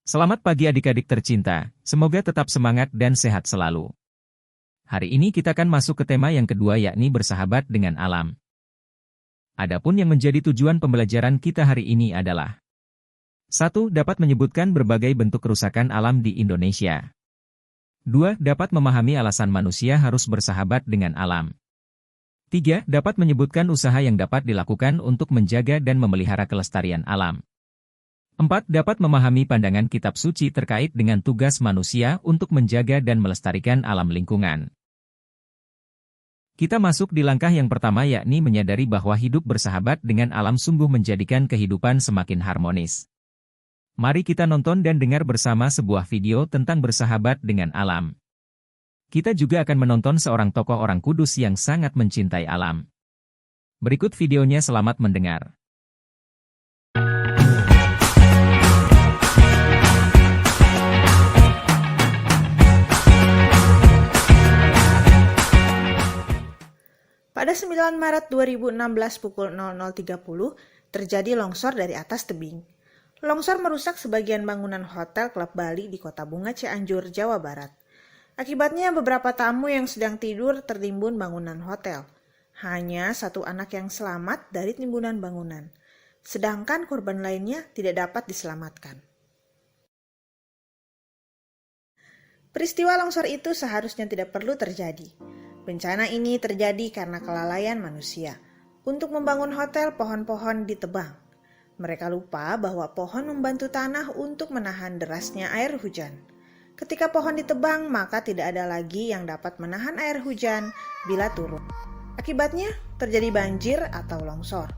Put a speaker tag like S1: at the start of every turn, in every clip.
S1: Selamat pagi adik-adik tercinta, semoga tetap semangat dan sehat selalu. Hari ini kita akan masuk ke tema yang kedua yakni bersahabat dengan alam. Adapun yang menjadi tujuan pembelajaran kita hari ini adalah 1. Dapat menyebutkan berbagai bentuk kerusakan alam di Indonesia. 2. Dapat memahami alasan manusia harus bersahabat dengan alam. 3. Dapat menyebutkan usaha yang dapat dilakukan untuk menjaga dan memelihara kelestarian alam. 4. Dapat memahami pandangan kitab suci terkait dengan tugas manusia untuk menjaga dan melestarikan alam lingkungan. Kita masuk di langkah yang pertama yakni menyadari bahwa hidup bersahabat dengan alam sungguh menjadikan kehidupan semakin harmonis. Mari kita nonton dan dengar bersama sebuah video tentang bersahabat dengan alam. Kita juga akan menonton seorang tokoh orang kudus yang sangat mencintai alam. Berikut videonya, selamat mendengar.
S2: Pada 9 Maret 2016 pukul 00.30, terjadi longsor dari atas tebing. Longsor merusak sebagian bangunan Hotel Klub Bali di Kota Bunga, Cianjur, Jawa Barat. Akibatnya beberapa tamu yang sedang tidur tertimbun bangunan hotel. Hanya satu anak yang selamat dari timbunan bangunan. Sedangkan korban lainnya tidak dapat diselamatkan. Peristiwa longsor itu seharusnya tidak perlu terjadi. Bencana ini terjadi karena kelalaian manusia. Untuk membangun hotel, pohon-pohon ditebang. Mereka lupa bahwa pohon membantu tanah untuk menahan derasnya air hujan. Ketika pohon ditebang, maka tidak ada lagi yang dapat menahan air hujan bila turun. Akibatnya, terjadi banjir atau longsor.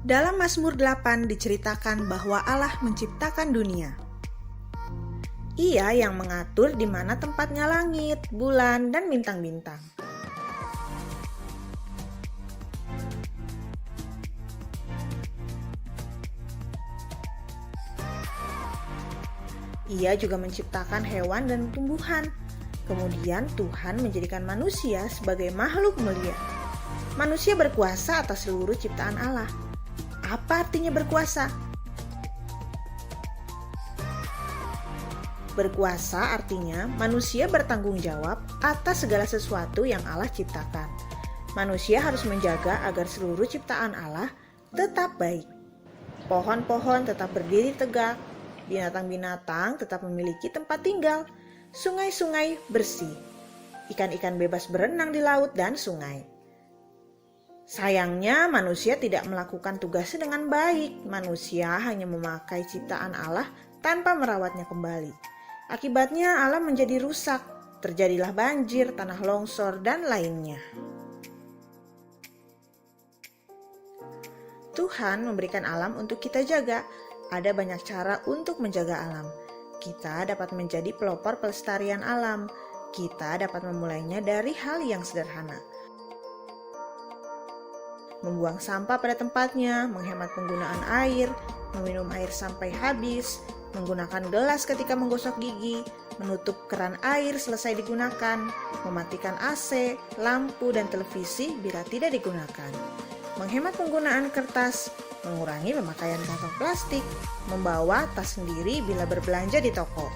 S2: Dalam Mazmur 8 diceritakan bahwa Allah menciptakan dunia. Ia yang mengatur di mana tempatnya langit, bulan, dan bintang-bintang. Ia juga menciptakan hewan dan tumbuhan. Kemudian Tuhan menjadikan manusia sebagai makhluk mulia. Manusia berkuasa atas seluruh ciptaan Allah. Apa artinya berkuasa? Berkuasa artinya manusia bertanggung jawab atas segala sesuatu yang Allah ciptakan. Manusia harus menjaga agar seluruh ciptaan Allah tetap baik. Pohon-pohon tetap berdiri tegak, binatang-binatang tetap memiliki tempat tinggal, sungai-sungai bersih, ikan-ikan bebas berenang di laut dan sungai. Sayangnya manusia tidak melakukan tugasnya dengan baik. Manusia hanya memakai ciptaan Allah tanpa merawatnya kembali. Akibatnya alam menjadi rusak, terjadilah banjir, tanah longsor, dan lainnya. Tuhan memberikan alam untuk kita jaga. Ada banyak cara untuk menjaga alam. Kita dapat menjadi pelopor pelestarian alam. Kita dapat memulainya dari hal yang sederhana. Membuang sampah pada tempatnya, menghemat penggunaan air, meminum air sampai habis, menggunakan gelas ketika menggosok gigi, menutup keran air selesai digunakan, mematikan AC, lampu, dan televisi bila tidak digunakan, menghemat penggunaan kertas, mengurangi pemakaian kantong plastik, membawa tas sendiri bila berbelanja di toko.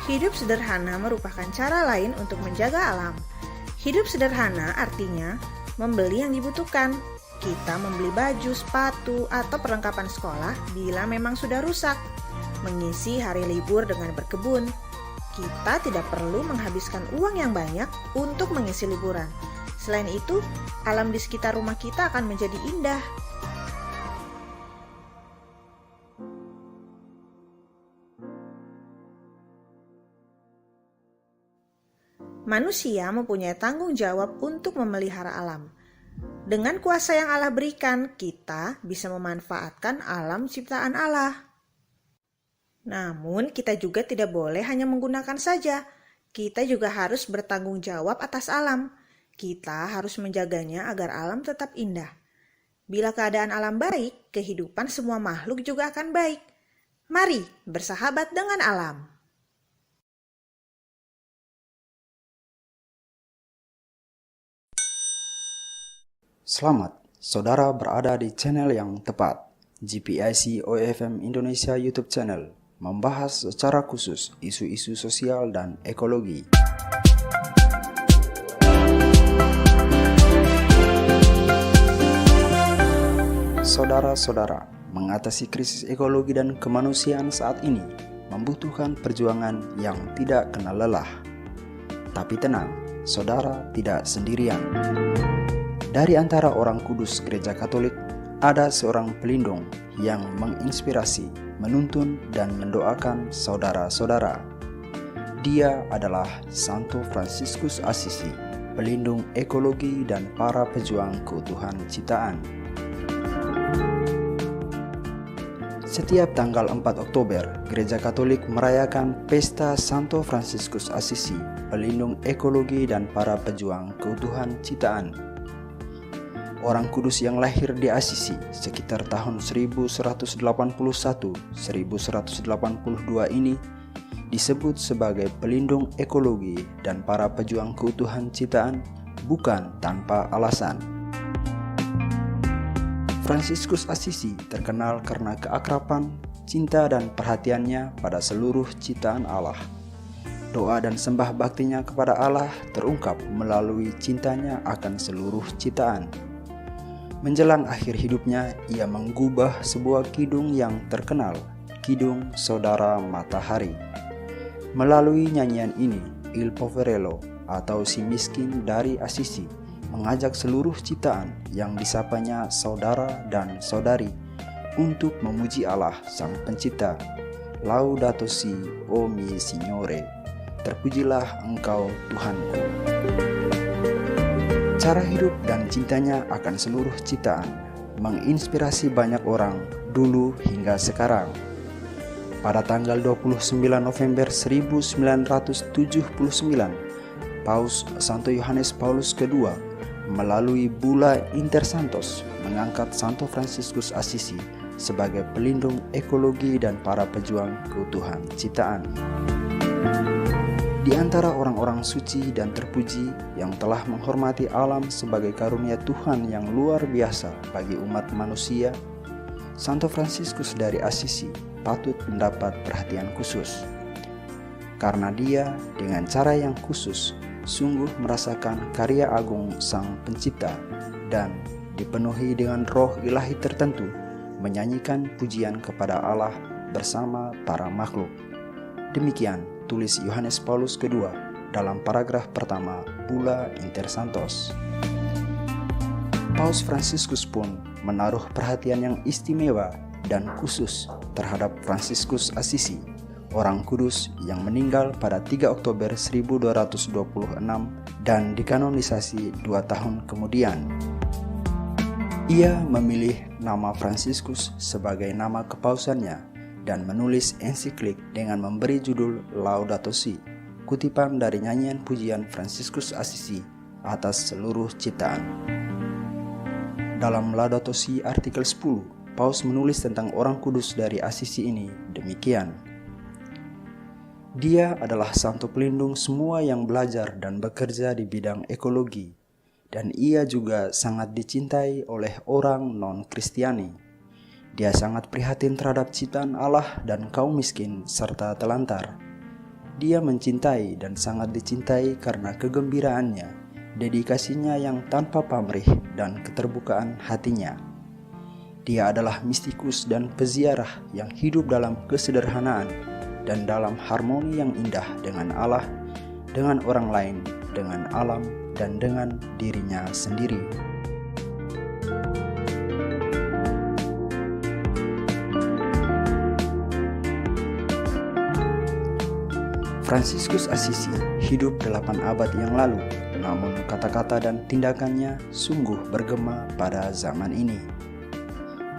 S2: Hidup sederhana merupakan cara lain untuk menjaga alam. Hidup sederhana artinya membeli yang dibutuhkan. Kita membeli baju, sepatu, atau perlengkapan sekolah bila memang sudah rusak. Mengisi hari libur dengan berkebun. Kita tidak perlu menghabiskan uang yang banyak untuk mengisi liburan. Selain itu, alam di sekitar rumah kita akan menjadi indah. Manusia mempunyai tanggung jawab untuk memelihara alam. Dengan kuasa yang Allah berikan, kita bisa memanfaatkan alam ciptaan Allah. Namun, kita juga tidak boleh hanya menggunakan saja. Kita juga harus bertanggung jawab atas alam. Kita harus menjaganya agar alam tetap indah. Bila keadaan alam baik, kehidupan semua makhluk juga akan baik. Mari bersahabat dengan alam.
S3: Selamat, Saudara berada di channel yang tepat. GPIC OFM Indonesia YouTube channel membahas secara khusus isu-isu sosial dan ekologi. Saudara-saudara, mengatasi krisis ekologi dan kemanusiaan saat ini membutuhkan perjuangan yang tidak kenal lelah. Tapi tenang, saudara tidak sendirian. Dari antara orang kudus Gereja Katolik, ada seorang pelindung yang menginspirasi, menuntun, dan mendoakan saudara-saudara. Dia adalah Santo Fransiskus Assisi, pelindung ekologi dan para pejuang keutuhan ciptaan. Setiap tanggal 4 Oktober, Gereja Katolik merayakan Pesta Santo Fransiskus Assisi, pelindung ekologi dan para pejuang keutuhan ciptaan. Orang kudus yang lahir di Assisi sekitar tahun 1181-1182 ini disebut sebagai pelindung ekologi dan para pejuang keutuhan ciptaan bukan tanpa alasan. Fransiskus Assisi terkenal karena keakraban, cinta dan perhatiannya pada seluruh ciptaan Allah. Doa dan sembah baktinya kepada Allah terungkap melalui cintanya akan seluruh ciptaan. Menjelang akhir hidupnya, ia menggubah sebuah kidung yang terkenal, Kidung Saudara Matahari. Melalui nyanyian ini, Il Poverello atau si miskin dari Assisi mengajak seluruh ciptaan yang disapanya saudara dan saudari untuk memuji Allah Sang Pencipta. Laudato si, o mio Signore, terpujilah Engkau Tuhanku. Cara hidup dan cintanya akan seluruh ciptaan menginspirasi banyak orang dulu hingga sekarang. Pada tanggal 29 November 1979, Paus Santo Yohanes Paulus II melalui Bulla Inter Santos mengangkat Santo Fransiskus Assisi sebagai pelindung ekologi dan para pejuang keutuhan ciptaan. Di antara orang-orang suci dan terpuji yang telah menghormati alam sebagai karunia Tuhan yang luar biasa bagi umat manusia, Santo Fransiskus dari Assisi patut mendapat perhatian khusus. Karena dia dengan cara yang khusus sungguh merasakan karya agung Sang Pencipta dan dipenuhi dengan roh ilahi tertentu menyanyikan pujian kepada Allah bersama para makhluk. Demikian tulis Yohanes Paulus II dalam paragraf pertama Bulla Inter Santos. Paus Fransiskus pun menaruh perhatian yang istimewa dan khusus terhadap Fransiskus Assisi, orang kudus yang meninggal pada 3 Oktober 1226 dan dikanonisasi 2 tahun kemudian. Ia memilih nama Fransiskus sebagai nama kepausannya dan menulis ensiklik dengan memberi judul Laudato Si, kutipan dari nyanyian pujian Fransiskus Assisi atas seluruh ciptaan. Dalam Laudato Si artikel 10, Paus menulis tentang orang kudus dari Assisi ini demikian. Dia adalah santo pelindung semua yang belajar dan bekerja di bidang ekologi, dan ia juga sangat dicintai oleh orang non-Kristiani. Dia sangat prihatin terhadap ciptaan Allah dan kaum miskin serta telantar. Dia mencintai dan sangat dicintai karena kegembiraannya, dedikasinya yang tanpa pamrih dan keterbukaan hatinya. Dia adalah mistikus dan peziarah yang hidup dalam kesederhanaan dan dalam harmoni yang indah dengan Allah, dengan orang lain, dengan alam, dan dengan dirinya sendiri. Fransiskus Assisi hidup 8 abad yang lalu, namun kata-kata dan tindakannya sungguh bergema pada zaman ini.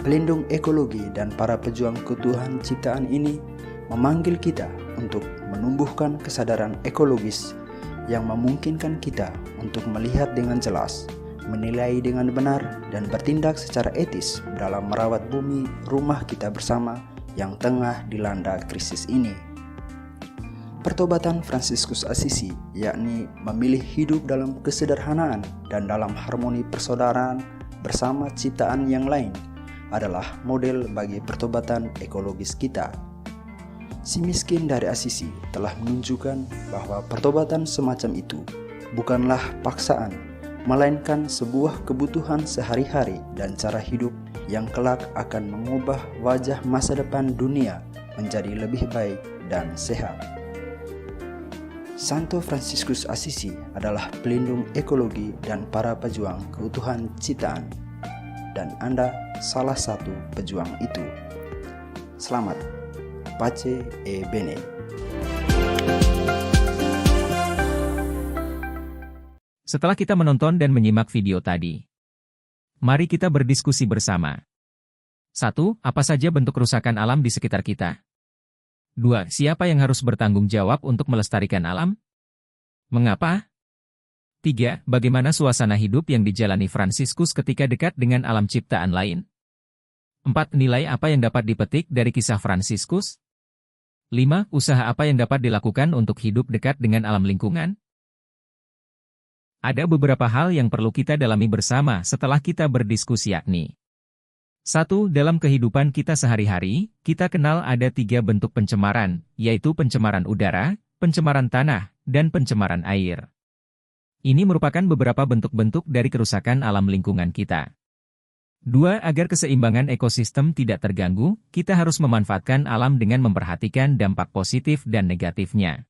S3: Pelindung ekologi dan para pejuang keutuhan ciptaan ini memanggil kita untuk menumbuhkan kesadaran ekologis yang memungkinkan kita untuk melihat dengan jelas, menilai dengan benar, dan bertindak secara etis dalam merawat bumi rumah kita bersama yang tengah dilanda krisis ini. Pertobatan Fransiskus Assisi, yakni memilih hidup dalam kesederhanaan dan dalam harmoni persaudaraan, bersama ciptaan yang lain adalah model bagi pertobatan ekologis kita. Si miskin dari Asisi telah menunjukkan bahwa pertobatan semacam itu bukanlah paksaan, melainkan sebuah kebutuhan sehari-hari dan cara hidup yang kelak akan mengubah wajah masa depan dunia menjadi lebih baik dan sehat. Santo Fransiskus Asisi adalah pelindung ekologi dan para pejuang keutuhan ciptaan, dan Anda salah satu pejuang itu. Selamat, Pace e Bene.
S1: Setelah kita menonton dan menyimak video tadi, mari kita berdiskusi bersama. 1. Apa saja bentuk kerusakan alam di sekitar kita? 2. Siapa yang harus bertanggung jawab untuk melestarikan alam? Mengapa? 3. Bagaimana suasana hidup yang dijalani Fransiskus ketika dekat dengan alam ciptaan lain? 4. Nilai apa yang dapat dipetik dari kisah Fransiskus? 5. Usaha apa yang dapat dilakukan untuk hidup dekat dengan alam lingkungan? Ada beberapa hal yang perlu kita dalami bersama setelah kita berdiskusi, yakni 1. Dalam kehidupan kita sehari-hari, kita kenal ada 3 bentuk pencemaran, yaitu pencemaran udara, pencemaran tanah, dan pencemaran air. Ini merupakan beberapa bentuk-bentuk dari kerusakan alam lingkungan kita. 2. Agar keseimbangan ekosistem tidak terganggu, kita harus memanfaatkan alam dengan memperhatikan dampak positif dan negatifnya.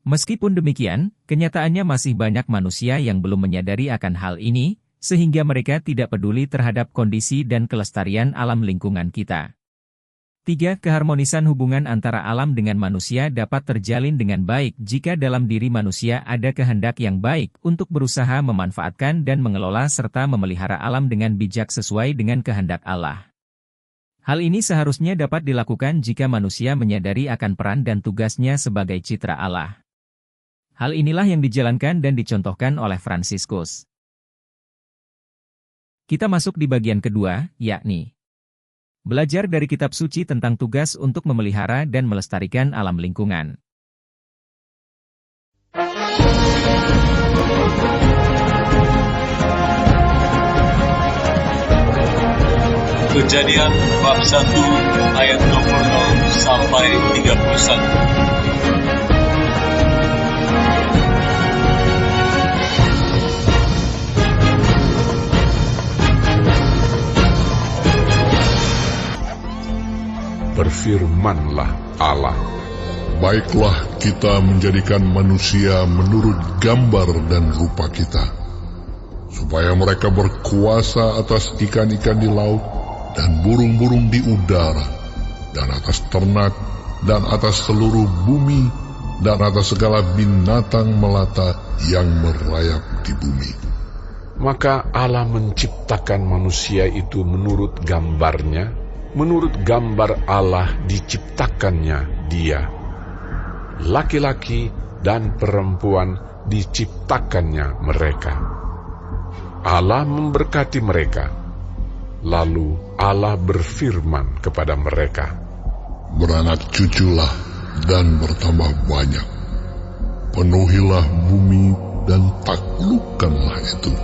S1: Meskipun demikian, kenyataannya masih banyak manusia yang belum menyadari akan hal ini, sehingga mereka tidak peduli terhadap kondisi dan kelestarian alam lingkungan kita. 3. Keharmonisan hubungan antara alam dengan manusia dapat terjalin dengan baik jika dalam diri manusia ada kehendak yang baik untuk berusaha memanfaatkan dan mengelola serta memelihara alam dengan bijak sesuai dengan kehendak Allah. Hal ini seharusnya dapat dilakukan jika manusia menyadari akan peran dan tugasnya sebagai citra Allah. Hal inilah yang dijalankan dan dicontohkan oleh Fransiskus. Kita masuk di bagian kedua, yakni belajar dari kitab suci tentang tugas untuk memelihara dan melestarikan alam lingkungan.
S4: Kejadian bab 1 ayat 20 sampai 31.
S5: Berfirmanlah Allah, baiklah kita menjadikan manusia menurut gambar dan rupa kita, supaya mereka berkuasa atas ikan-ikan di laut dan burung-burung di udara, dan atas ternak, dan atas seluruh bumi, dan atas segala binatang melata yang merayap di bumi.
S6: Maka Allah menciptakan manusia itu menurut gambarnya. Menurut gambar Allah diciptakannya dia. Laki-laki dan perempuan diciptakannya mereka. Allah memberkati mereka. Lalu Allah berfirman kepada mereka,
S5: beranak cuculah dan bertambah banyak. Penuhilah bumi dan taklukkanlah itu.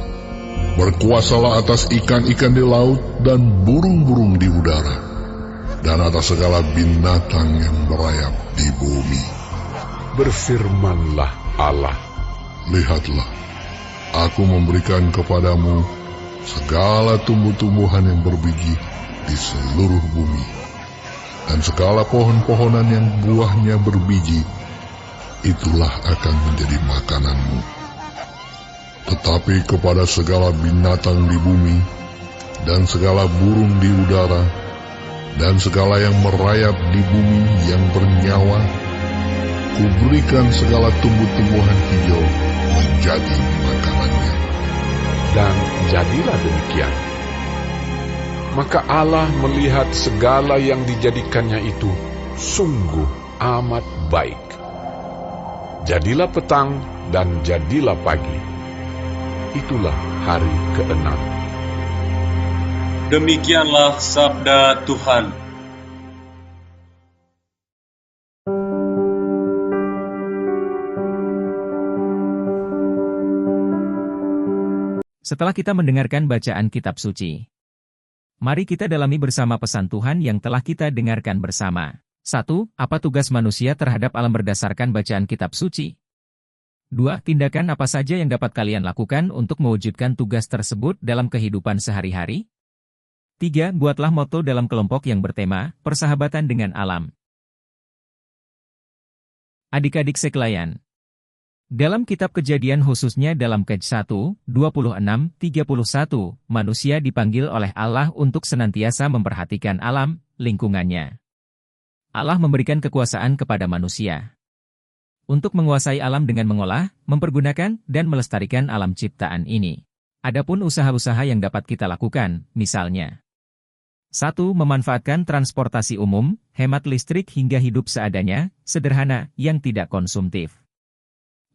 S5: Berkuasalah atas ikan-ikan di laut dan burung-burung di udara, dan atas segala binatang yang merayap di bumi.
S6: Berfirmanlah Allah,
S5: lihatlah, aku memberikan kepadamu segala tumbuh-tumbuhan yang berbiji di seluruh bumi, dan segala pohon-pohonan yang buahnya berbiji, itulah akan menjadi makananmu. Tetapi kepada segala binatang di bumi, dan segala burung di udara, dan segala yang merayap di bumi yang bernyawa, kuberikan segala tumbuh-tumbuhan hijau menjadi makanannya.
S6: Dan jadilah demikian. Maka Allah melihat segala yang dijadikannya itu sungguh amat baik. Jadilah petang dan jadilah pagi. Itulah hari ke-6.
S4: Demikianlah sabda Tuhan.
S1: Setelah kita mendengarkan bacaan kitab suci, mari kita dalami bersama pesan Tuhan yang telah kita dengarkan bersama. 1. Apa tugas manusia terhadap alam berdasarkan bacaan kitab suci? 2. Tindakan apa saja yang dapat kalian lakukan untuk mewujudkan tugas tersebut dalam kehidupan sehari-hari? 3. Buatlah moto dalam kelompok yang bertema, persahabatan dengan alam. Adik-adik sekalian, dalam kitab Kejadian khususnya dalam Kej 1, 26, 31, manusia dipanggil oleh Allah untuk senantiasa memperhatikan alam, lingkungannya. Allah memberikan kekuasaan kepada manusia untuk menguasai alam dengan mengolah, mempergunakan, dan melestarikan alam ciptaan ini. Adapun usaha-usaha yang dapat kita lakukan, misalnya 1. Memanfaatkan transportasi umum, hemat listrik hingga hidup seadanya, sederhana, yang tidak konsumtif.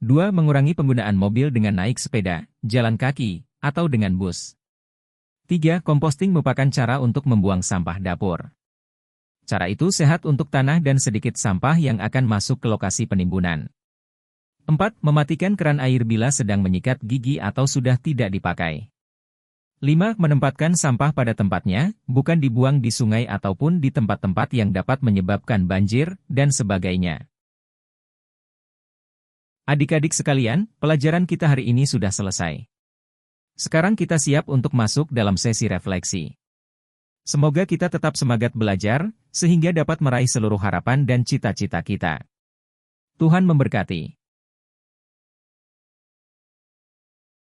S1: 2. Mengurangi penggunaan mobil dengan naik sepeda, jalan kaki, atau dengan bus. 3. Komposting merupakan cara untuk membuang sampah dapur. Cara itu sehat untuk tanah dan sedikit sampah yang akan masuk ke lokasi penimbunan. 4. Mematikan keran air bila sedang menyikat gigi atau sudah tidak dipakai. 5. Menempatkan sampah pada tempatnya, bukan dibuang di sungai ataupun di tempat-tempat yang dapat menyebabkan banjir, dan sebagainya. Adik-adik sekalian, pelajaran kita hari ini sudah selesai. Sekarang kita siap untuk masuk dalam sesi refleksi. Semoga kita tetap semangat belajar, sehingga dapat meraih seluruh harapan dan cita-cita kita. Tuhan memberkati.